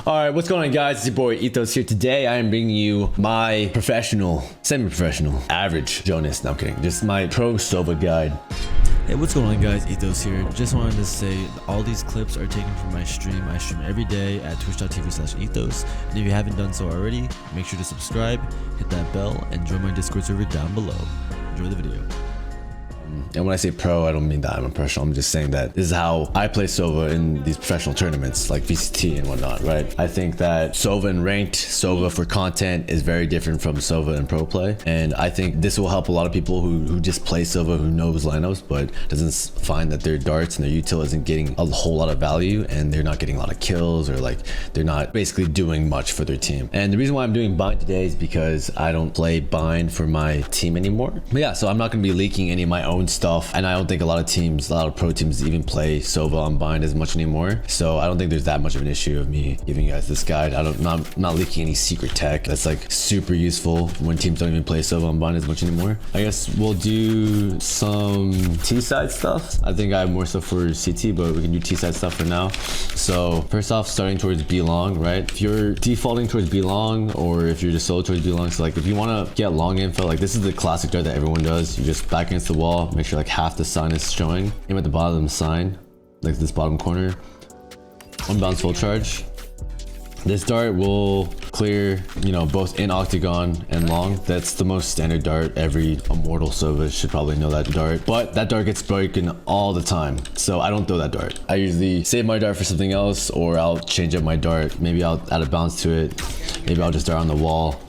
All right, what's going on, guys? It's your boy Ethos here. Today I am bringing you my professional, semi-professional, average Jonas, no I'm kidding, just my pro SOVA guide. Hey, what's going on, guys? Ethos here. Just wanted to say all these clips are taken from my stream. I stream every day at twitch.tv/ethos. And if you haven't done so already, make sure to subscribe, hit that bell, and join my Discord server down below. Enjoy the video. And when I say pro, I don't mean that I'm a professional. I'm just saying that this is how I play SOVA in these professional tournaments like VCT and whatnot, right? I think that SOVA and ranked SOVA for content is very different from SOVA and pro play. And I think this will help a lot of people who just play SOVA, who knows lineups, but doesn't find that their darts and their util isn't getting a whole lot of value, and they're not getting a lot of kills, or like they're not basically doing much for their team. And the reason why I'm doing bind today is because I don't play bind for my team anymore. But yeah, so I'm not going to be leaking any of my own stuff, and I don't think a lot of pro teams even play SOVA on bind as much anymore, so I don't think there's that much of an issue of me giving you guys this guide. I'm not leaking any secret tech that's like super useful when teams don't even play SOVA on bind as much anymore. I guess we'll do some T-side stuff. I think I have more stuff for CT, but we can do T-side stuff for now. So first off, starting towards B long, right? If you're defaulting towards B long, or if you're just solo towards B long, so like if you want to get long info, like this is the classic dart that everyone does. You just back against the wall, make sure like half the sign is showing, aim at the bottom of the sign, like this bottom corner, unbounce full charge. This dart will clear, you know, both in octagon and long. That's the most standard dart. Every immortal SOVA should probably know that dart, but that dart gets broken all the time, so I don't throw that dart. I usually save my dart for something else, or I'll change up my dart. Maybe I'll add a bounce to it. Maybe I'll just dart on the wall,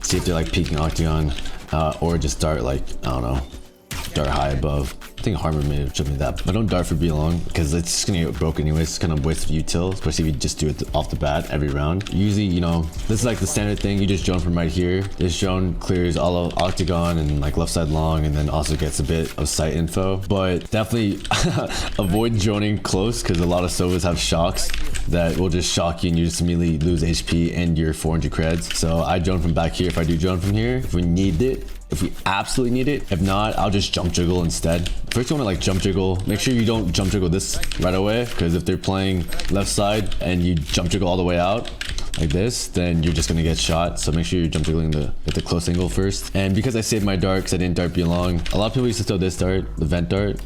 see if they're like peeking octagon, or just dart like, I don't know, dart high above. I think Harmer may have showed me that, but don't dart for B long because it's just gonna get broken anyways. It's kind of waste of util, especially if you just do it off the bat every round. Usually, you know, this is like the standard thing. You just drone from right here. This drone clears all of octagon and like left side long, and then also gets a bit of sight info. But definitely avoid droning close, because a lot of SOVAs have shocks that will just shock you and you just immediately lose HP and your 400 creds. So I drone from back here if I do drone from here, if we need it. If we absolutely need it. If not, I'll just jump jiggle instead. First, you want to like jump jiggle. Make sure you don't jump jiggle this right away, because if they're playing left side and you jump jiggle all the way out like this, then you're just gonna get shot. So make sure you're jump jiggling at the close angle first. And because I saved my dart, because I didn't dart B long, a lot of people used to throw this dart, the vent dart,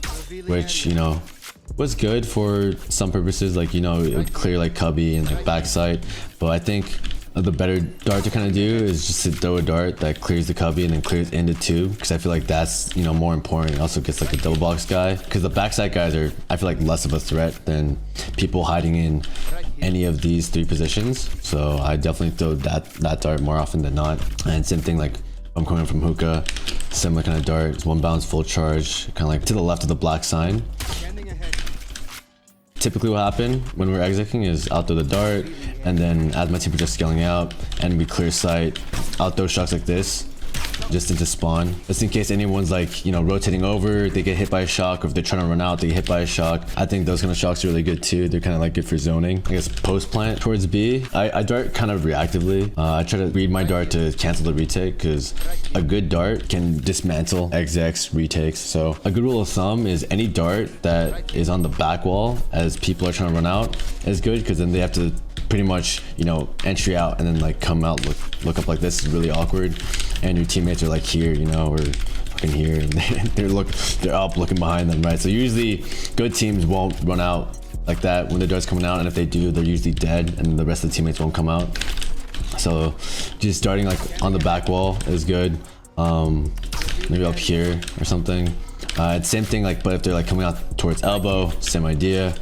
which, you know, was good for some purposes, like, you know, it would clear like cubby and like backside. But I think the better dart to kind of do is just to throw a dart that clears the cubby and then clears into two, because I feel like that's, you know, more important. It also gets like a double box guy, because the backside guys are, I feel like, less of a threat than people hiding in any of these three positions. So I definitely throw that dart more often than not. And same thing, like I'm coming from hookah, similar kind of dart. It's one bounce full charge, kind of like to the left of the black sign. Typically what happened when we're exiting is I'll throw the dart, and then as my team is just scaling out and we clear sight, I'll throw shocks like this just into spawn, just in case anyone's like, you know, rotating over, they get hit by a shock, or if they're trying to run out, they get hit by a shock. I think those kind of shocks are really good too. They're kind of like good for zoning. I guess post plant towards B, I dart kind of reactively. I try to read my dart to cancel the retake, because a good dart can dismantle XX retakes. So a good rule of thumb is any dart that is on the back wall as people are trying to run out is good, because then they have to pretty much, you know, entry out and then like come out, look up like this is really awkward, and your teammates are like here, you know, or fucking here, and they're up looking behind them, right? So usually good teams won't run out like that when the dart's coming out, and if they do, they're usually dead and the rest of the teammates won't come out. So just starting like on the back wall is good. Maybe up here or something. It's same thing, like, but if they're like coming out towards elbow, same idea.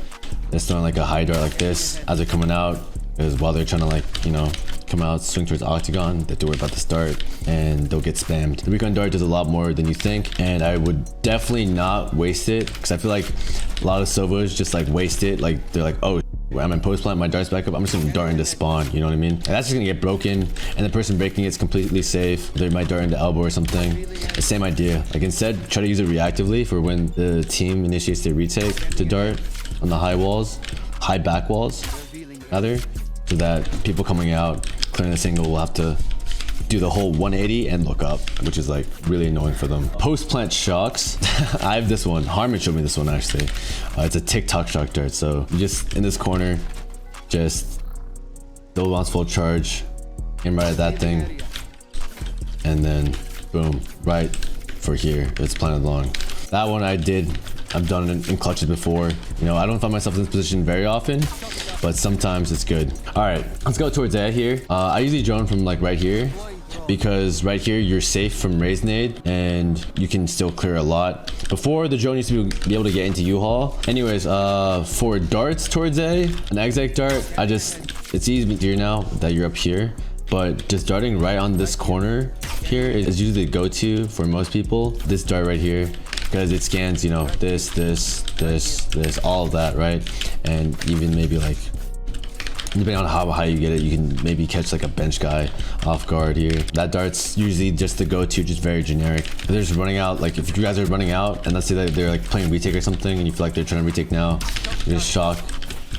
They're throwing like a high dart like this as they're coming out, because while they're trying to, like, you know, come out, swing towards octagon, they have to worry about the start and they'll get spammed. The recon dart does a lot more than you think, and I would definitely not waste it, because I feel like a lot of SOVAs just like waste it. Like they're like, oh, I'm in post plant, my dart's back up, I'm just gonna dart into spawn, you know what I mean? And that's just gonna get broken, and the person breaking it's completely safe. They might dart into elbow or something. The same idea. Like, instead, try to use it reactively for when the team initiates their retake to dart on the high walls, high back walls rather, so that people coming out clearing the single will have to do the whole 180 and look up, which is like really annoying for them. Post plant shocks. I have this one. Harmon showed me this one actually. It's a TikTok shock dart. So you just in this corner, just double bounce full charge, aim right at that thing, and then boom, right for here. It's planted long. That one I've done it in clutches before. You know, I don't find myself in this position very often, but sometimes it's good. All right, let's go towards A here. I usually drone from like right here, because right here you're safe from raise nade and you can still clear a lot. Before, the drone used to be able to get into U-Haul. Anyways, for darts towards A, an exec dart, it's easier now that you're up here, but just darting right on this corner here is usually the go-to for most people. This dart right here, because it scans, you know, this, all of that, right? And even maybe like, depending on how high you get it, you can maybe catch like a bench guy off guard here. That dart's usually just the go-to, just very generic. If they're just running out, like if you guys are running out and let's say that they're like playing retake or something and you feel like they're trying to retake now, you just shock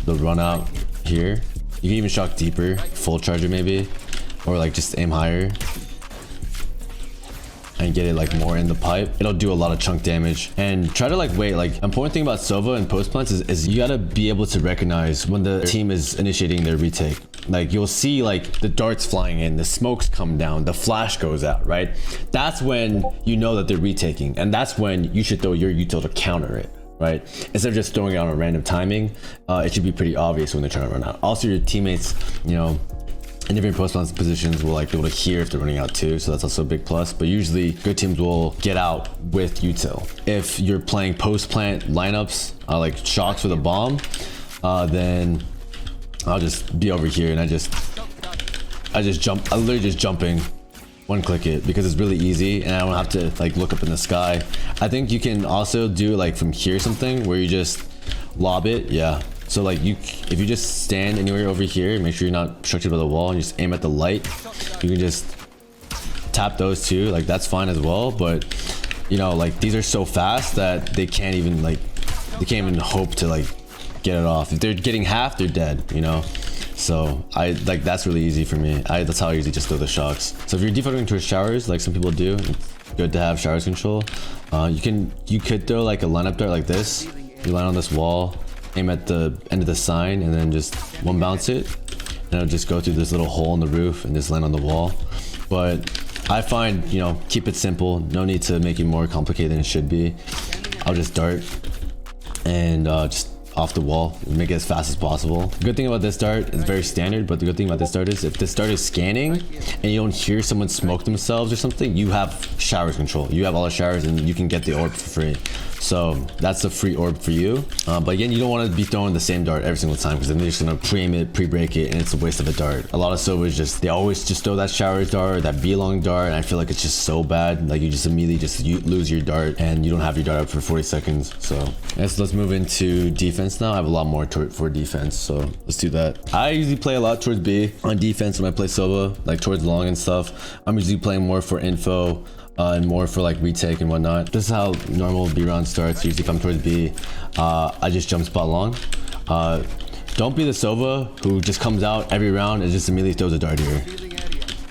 the run out here. You can even shock deeper, full charger maybe, or like just aim higher and get it like more in the pipe. It'll do a lot of chunk damage. And try to like wait, like important thing about SOVA and post plants is you gotta be able to recognize when the team is initiating their retake. Like you'll see like the darts flying in, the smokes come down, the flash goes out, right? That's when you know that they're retaking, and that's when you should throw your util to counter it, right? Instead of just throwing it on a random timing, it should be pretty obvious when they're trying to run out. Also, your teammates, you know, in different post bounce positions will like be able to hear if they're running out too, so that's also a big plus. But usually good teams will get out with util. If you're playing post plant lineups, like shocks with a bomb, then I'll just be over here and I literally just jumping, one click it, because it's really easy and I don't have to like look up in the sky. I think you can also do like from here something where you just lob it. Yeah, so like if you just stand anywhere over here, make sure you're not obstructed by the wall, and you just aim at the light, you can just tap those too. Like that's fine as well, but you know, like these are so fast that they can't even hope to like get it off. If they're getting half, they're dead, you know. So that's really easy for me. That's how I usually just throw the shocks. So if you're defaulting towards showers, like some people do, it's good to have showers control. You could throw like a lineup dart like this. You land on this wall, aim at the end of the sign, and then just one bounce it, and it'll just go through this little hole in the roof and just land on the wall. But I find, you know, keep it simple. No need to make it more complicated than it should be. I'll just dart and just off the wall, make it as fast as possible. The good thing about this dart is very standard, but the good thing about this dart is if this dart is scanning and you don't hear someone smoke themselves or something, you have showers control. You have all the showers and you can get the orb for free. So that's a free orb for you. But again, you don't want to be throwing the same dart every single time, because then they're just gonna pre-aim it, pre-break it, and it's a waste of a dart. A lot of SOVAs they always just throw that shower dart or that B-long dart, and I feel like it's just so bad. Like you just immediately lose your dart and you don't have your dart up for 40 seconds. So let's move into defense now. I have a lot more for defense, so let's do that. I usually play a lot towards B on defense when I play SOVA, like towards long and stuff. I'm usually playing more for info, and more for like retake and whatnot. This is how normal B round starts. Usually if I'm towards B, I just jump spot long. Don't be the SOVA who just comes out every round and just immediately throws a dart here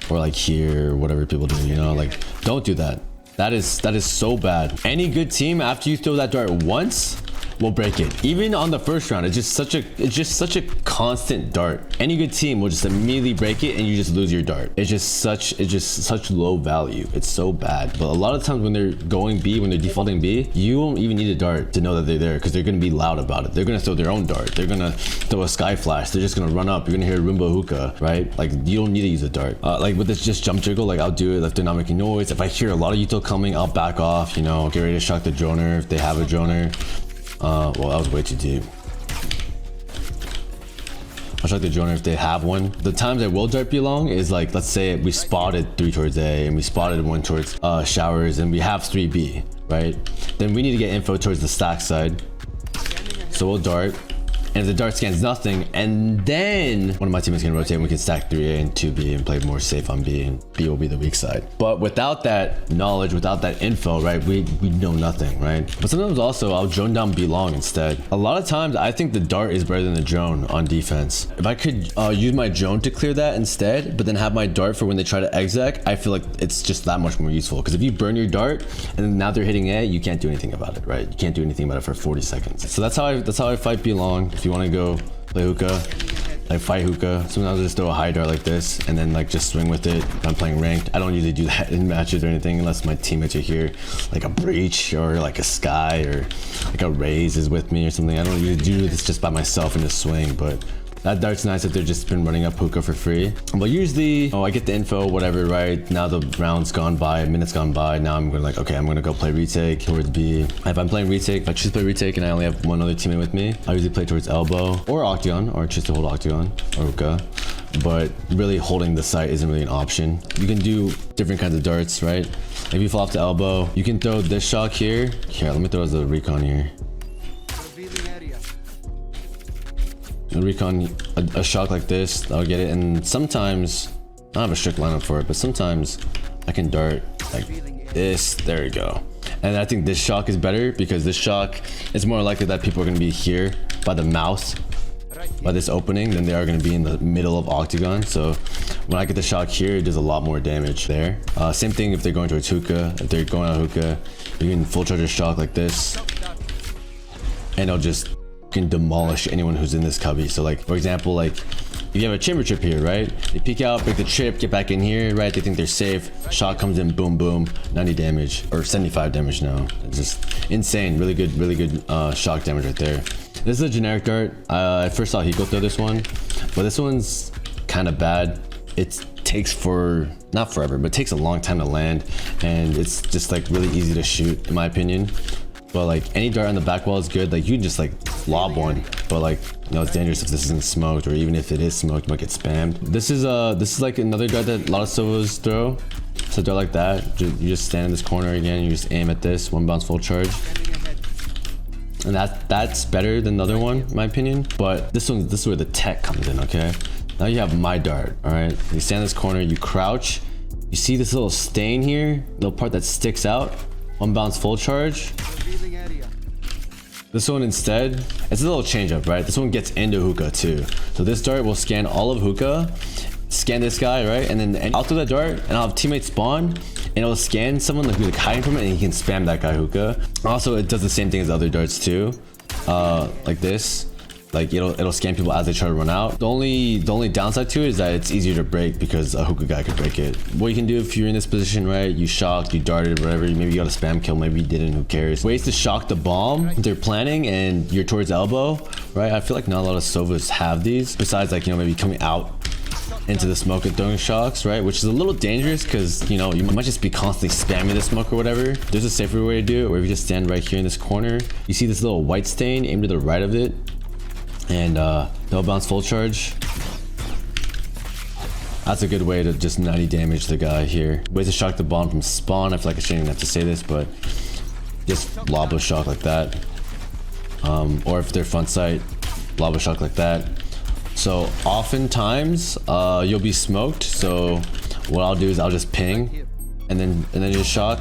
or like here, or whatever people do, you know. Like don't do that. That is so bad. Any good team, after you throw that dart once, will break it. Even on the first round, it's just such a constant dart. Any good team will just immediately break it and you just lose your dart. It's just such low value. It's so bad. But a lot of times when they're going B, when they're defaulting B, you won't even need a dart to know that they're there, because they're gonna be loud about it. They're gonna throw their own dart. They're gonna throw a sky flash. They're just gonna run up. You're gonna hear Roomba hookah, right? Like you don't need to use a dart. Like with this just jump jiggle, like I'll do it if they're not making noise. If I hear a lot of util coming, I'll back off, you know, get ready to shock the droner if they have a droner. Well, that was way too deep. I'll shock the droner if they have one. The times I will dart belong is like, let's say we spotted 3 towards A and we spotted 1 towards showers and we have 3B, right? Then we need to get info towards the stack side. So we'll dart. And if the dart scans nothing, and then one of my teammates can rotate and we can stack 3A and 2B and play more safe on B, and B will be the weak side. But without that knowledge, without that info, right, we know nothing, right? But sometimes also I'll drone down B long instead. A lot of times I think the dart is better than the drone on defense. If I could use my drone to clear that instead, but then have my dart for when they try to exec, I feel like it's just that much more useful. Because if you burn your dart and now they're hitting A, you can't do anything about it, right? You can't do anything about it for 40 seconds. So that's how I fight B long. If you want to go play hookah like fight hookah. Sometimes I'll just throw a high dart like this and then like just swing with it if I'm playing ranked. I don't usually do that in matches or anything unless my teammates are here, like a breach or like a sky or like a raise is with me or something. I don't usually do this just by myself and just swing, but that dart's nice if they've just been running up hookah for free. But usually, I get the info, whatever, right? Now the round's gone by, minutes gone by. Now I'm gonna like, okay, I'm gonna go play retake towards B. If I'm playing retake, if I choose to play retake and I only have one other teammate with me, I usually play towards elbow or octagon, or choose to hold octagon or hookah. But really holding the site isn't really an option. You can do different kinds of darts, right? If you fall off the elbow, you can throw this shock here. Here, let me throw as a recon here. A recon, a shock like this, I'll get it. And sometimes, I don't have a strict lineup for it, but sometimes I can dart like this. There you go. And I think this shock is better because this shock is more likely that people are going to be here by the mouth, by this opening, than they are going to be in the middle of octagon. So when I get the shock here, it does a lot more damage there. Same thing if they're going towards hookah. If they're going on hookah, you can full charge a shock like this, and it'll just can demolish anyone who's in this cubby. So like, for example, like if you have a chamber trip here, right? They peek out, break the trip, get back in here, right? They think they're safe. Shot comes in, boom, boom, 90 damage or 75 damage now. It's just insane. Really good shock damage right there. This is a generic dart. I first saw Hiko throw this one, but this one's kind of bad. It takes not forever, but it takes a long time to land, and it's just like really easy to shoot in my opinion. But like any dart on the back wall is good. Like you can just like lob one, but like, you know, it's dangerous if this isn't smoked, or even if it is smoked, you might get spammed. This is like another dart that a lot of SOVAs throw. It's a dart like that. You just stand in this corner again. You just aim at this, one bounce full charge, and that's better than the other one, in my opinion. But this is where the tech comes in. Okay, now you have my dart. All right, you stand in this corner, you crouch, you see this little stain here, little part that sticks out. One bounce full charge. This one instead, it's a little change up, right? This one gets into hookah too. So this dart will scan all of hookah, scan this guy, right? And then I'll throw that dart and I'll have teammates spawn and it'll scan someone like who's like hiding from it, and he can spam that guy hookah. Also, it does the same thing as other darts too. Like this. Like it'll scan people as they try to run out. The only downside to it is that it's easier to break because a hookah guy could break it. What you can do if you're in this position, right? You shocked, you darted, whatever. Maybe you got a spam kill, maybe you didn't. Who cares? Ways to shock the bomb. If they're planning and you're towards elbow, right? I feel like not a lot of SOVAs have these. Besides, like, you know, maybe coming out into the smoke and throwing shocks, right? Which is a little dangerous because, you know, you might just be constantly spamming the smoke or whatever. There's a safer way to do it, where if you just stand right here in this corner, you see this little white stain, aim to the right of it, and they'll bounce full charge. That's a good way to just 90 damage the guy here. Ways to shock the bomb from spawn. I feel like I shouldn't even have to say this, but just lob a shock like that. Or if they're front sight, lob a shock like that. So oftentimes you'll be smoked. So what I'll do is I'll just ping and then just shock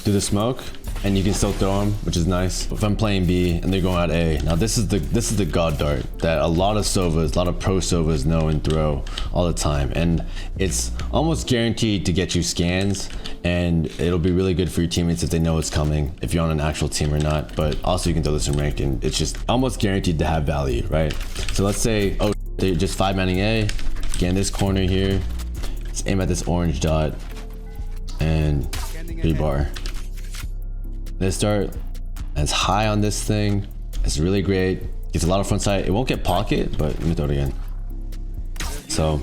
through the smoke, and you can still throw them, which is nice. If I'm playing B and they're going out A, now this is the god dart that a lot of SOVAs, a lot of pro SOVAs know and throw all the time, and it's almost guaranteed to get you scans, and it'll be really good for your teammates if they know it's coming, if you're on an actual team or not. But also you can throw this in ranked, and it's just almost guaranteed to have value, right? So let's say, oh, they're just 5-manning A, scan this corner here, let's aim at this orange dot and rebar. This dart is high on this thing. It's really great. Gets a lot of front sight. It won't get pocket, but let me throw it again. So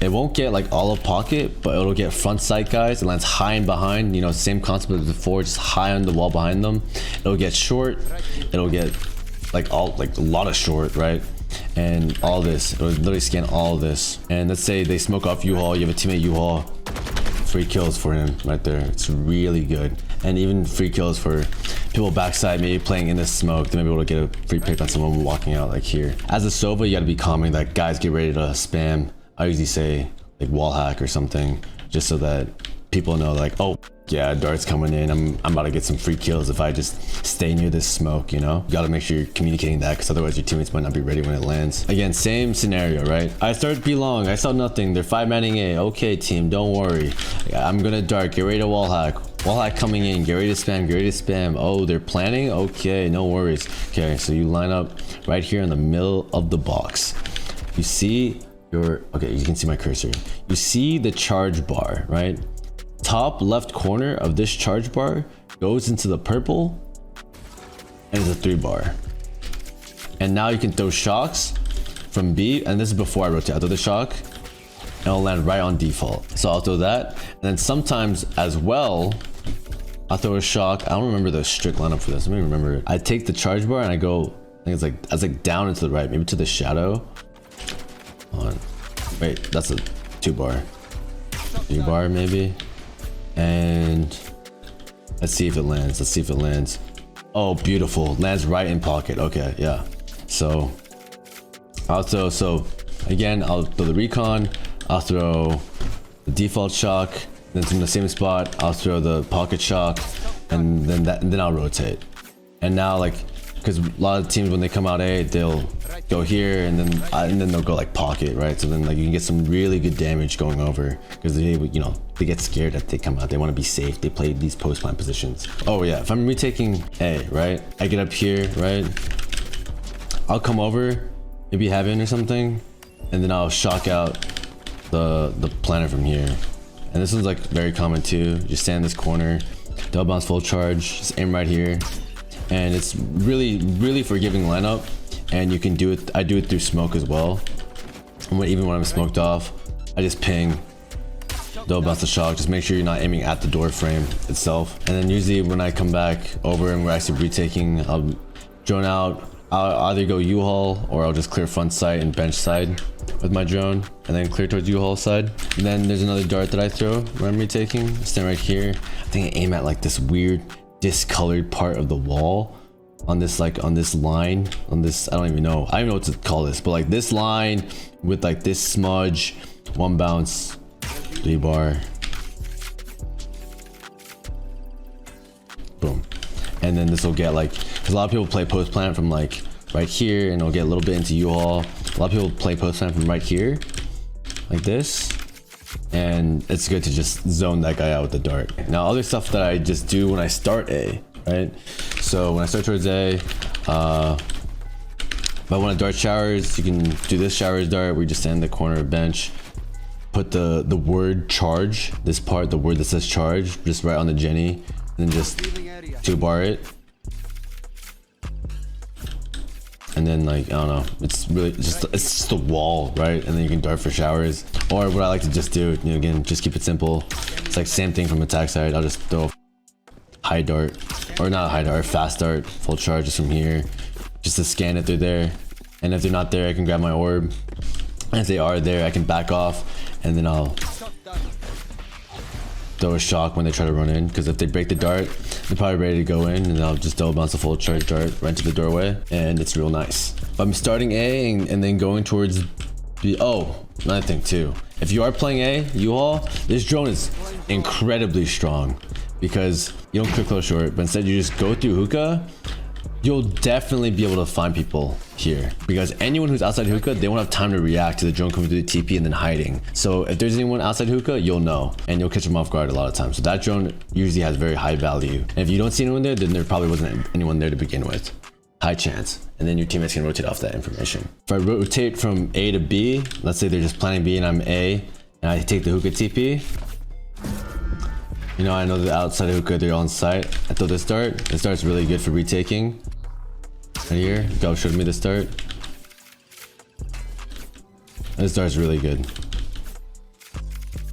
it won't get like all of pocket, but it'll get front sight guys. It lands high and behind. You know, same concept as before, just high on the wall behind them. It'll get short. It'll get like a lot of short, right? And all this. It'll literally scan all of this. And let's say they smoke off U-Haul. You have a teammate U-Haul. Free kills for him right there. It's really good. And even free kills for people backside, maybe playing in the smoke. They may be able to get a free pick on someone walking out like here. As a SOVA, you got to be calming that guys get ready to spam. I usually say like wall hack or something, just so that people know like, oh yeah, dart's coming in. I'm about to get some free kills if I just stay near this smoke, you know? You gotta make sure you're communicating that, because otherwise your teammates might not be ready when it lands. Again, same scenario, right? I started B long, I saw nothing. They're 5-manning A. Okay, team, don't worry. I'm gonna dart, get ready to wall hack. Wall hack coming in. Get ready to spam. Get ready to spam. Oh, they're planning? Okay, no worries. Okay, so you line up right here in the middle of the box. You see your... Okay, you can see my cursor. You see the charge bar, right? Top left corner of this charge bar goes into the purple and it's a 3-bar. And now you can throw shocks from B, and this is before I rotate. I throw the shock and it'll land right on default. So I'll throw that, and then sometimes as well I'll throw a shock. I don't remember the strict lineup for this. Let me remember it. I take the charge bar and I go, I think it's like down and to the right, maybe to the shadow. Hold on. Wait, that's a 2-bar. 3-bar maybe. And let's see if it lands. Let's see if it lands. Oh, beautiful. Lands right in pocket. Okay, yeah. So I'll throw, so again, I'll throw the recon, I'll throw the default shock, then from the same spot, I'll throw the pocket shock, and then I'll rotate. And now, like, because a lot of teams when they come out A, they'll go here and then they'll go like pocket, right? So then like you can get some really good damage going over because they, you know, they get scared that they come out. They want to be safe. They play these post plant positions. Oh yeah, if I'm retaking A, right? I get up here, right? I'll come over, maybe heaven or something, and then I'll shock out the planner from here. And this one's like very common too. Just stand in this corner, double bounce full charge, just aim right here. And it's really forgiving lineup, and you can do it. I do it through smoke as well. And even when I'm smoked off, I just ping, double bounce the shock. Just make sure you're not aiming at the door frame itself. And then usually when I come back over and we're actually retaking, I'll drone out. I'll either go U-haul or I'll just clear front sight and bench side with my drone, and then clear towards U-haul side. And then there's another dart that I throw when I'm retaking. Stand right here. I think I aim at like this weird discolored part of the wall on this, like on this line, on this, I don't even know what to call this, but like this line with like this smudge, 1 bounce, 3-bar, boom. And then this will get like, because a lot of people play post plant from like right here, and it'll get a little bit into U-haul. A lot of people play post plant from right here like this, and it's good to just zone that guy out with the dart. Now other stuff that I just do when I start A, right? So when I start towards A, if I want to dart showers, you can do this showers dart where you just stand in the corner of bench, put the word charge, this part, the word that says charge, just right on the Jenny, and then just 2-bar it. And then like, I don't know, it's really just, it's just a wall, right? And then you can dart for showers. Or what I like to just do, you know, again, just keep it simple. It's like same thing from attack side. I'll just throw high dart, or not high dart, fast dart, full charge just from here, just to scan if they're there. And if they're not there, I can grab my orb. And if they are there, I can back off, and then I'll throw a shock when they try to run in, because if they break the dart, they're probably ready to go in, and I'll just double bounce a full charge dart right into the doorway, and it's real nice. If I'm starting A and then going towards B. Oh, another thing too, if you are playing A, U-haul, this drone is incredibly strong because you don't quick close short, but instead you just go through hookah. You'll definitely be able to find people here, because anyone who's outside hookah, they won't have time to react to the drone coming through the TP and then hiding. So if there's anyone outside hookah, you'll know, and you'll catch them off guard a lot of times. So that drone usually has very high value. And if you don't see anyone there, then there probably wasn't anyone there to begin with. High chance. And then your teammates can rotate off that information. If I rotate from A to B, let's say they're just planning B and I'm A, and I take the hookah TP, you know, I know the outside of hookah, they're on site. I throw this dart. This dart's really good for retaking. Right here, Go showed me this dart. This dart's really good.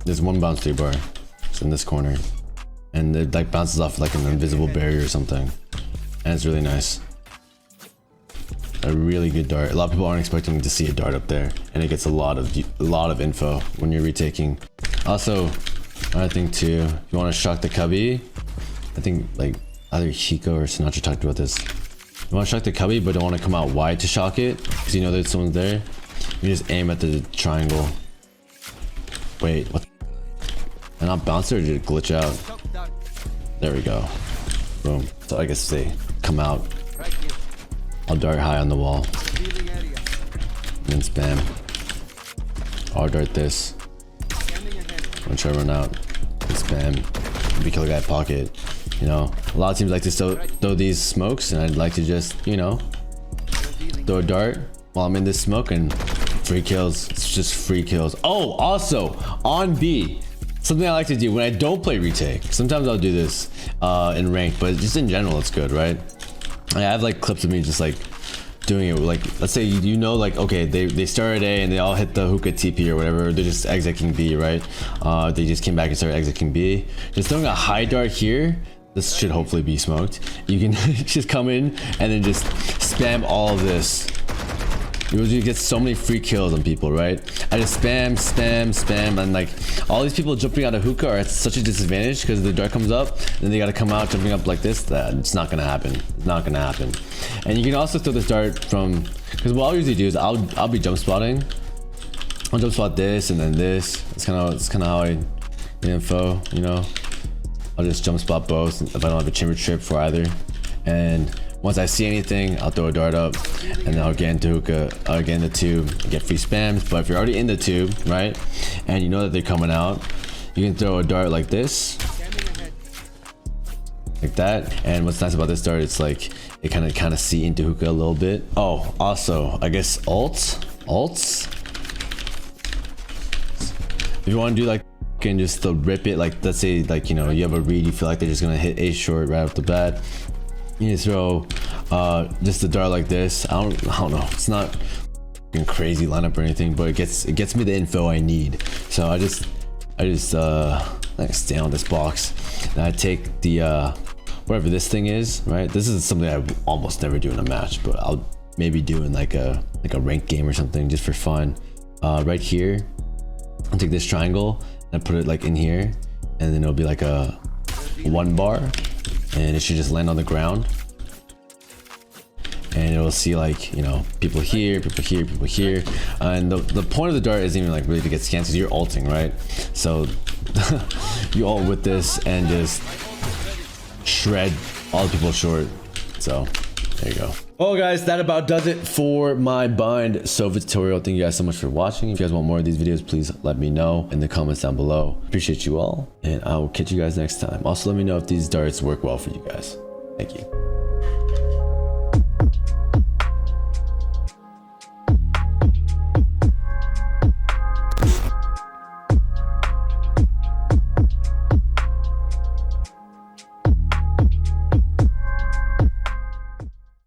There's 1 bounce 3-bar. It's in this corner. And it like bounces off like an invisible barrier or something. And it's really nice. A really good dart. A lot of people aren't expecting to see a dart up there. And it gets a lot of info when you're retaking. Also, another thing too, if you want to shock the cubby, I think like either Hiko or Sinatra talked about this. You want to shock the cubby but don't want to come out wide to shock it because you know that someone's there. You just aim at the triangle. Wait, what? And I'll bounce it or did it glitch out? There we go. Boom. So I guess they come out. I'll dart high on the wall. And then spam. I'll dart this. I'm gonna try to run out. And spam. be kill a guy pocket. You know, a lot of teams like to throw these smokes, and I'd like to just, you know, throw a dart while I'm in this smoke and free kills. It's just free kills. Oh, also on B, something I like to do when I don't play retake. Sometimes I'll do this in rank, but just in general, it's good, right? I have like clips of me just like doing it. Like, let's say you know, like, okay, they started A and they all hit the hookah TP or whatever. They're just exiting B, right? They just came back and started exiting B. Just throwing a high dart here. This should hopefully be smoked. You can just come in and then just spam all of this. You get so many free kills on people, right? I just spam, and like all these people jumping out of hookah are at such a disadvantage because the dart comes up, then they got to come out jumping up like this. That it's not gonna happen. It's not gonna happen. And you can also throw this dart from, because what I'll usually do is I'll be jump spotting. I'll jump spot this and then this. It's kind of how I get info, you know. I'll just jump spot both if I don't have a chamber trip for either. And once I see anything, I'll throw a dart up, and then I'll get into hookah, I'll get in the tube, get free spams. But if you're already in the tube, right, and you know that they're coming out, you can throw a dart like this, like that. And what's nice about this dart, it's like it kind of see into hookah a little bit. Oh, also, I guess ults. If you want to do like, and just to rip it, like let's say like, you know, you have a read, you feel like they're just gonna hit A short right off the bat. You need to throw just a dart like this. I don't know. It's not a crazy lineup or anything, but it gets me the info I need. So I just like stay on this box. And I take the whatever this thing is, right? This is something I almost never do in a match, but I'll maybe do in like a ranked game or something just for fun. Right here, I'll take this triangle and I put it like in here, and then it'll be like a 1 bar. And it should just land on the ground, and it'll see like, you know, people here, and the point of the dart isn't even like really to get scans because you're ulting, right? So you ult with this and just shred all the people short. So there you go. Well guys, that about does it for my bind SOVA tutorial. Thank you guys so much for watching. If you guys want more of these videos, please let me know in the comments down below. Appreciate you all, and I will catch you guys next time. Also, let me know if these darts work well for you guys. Thank you.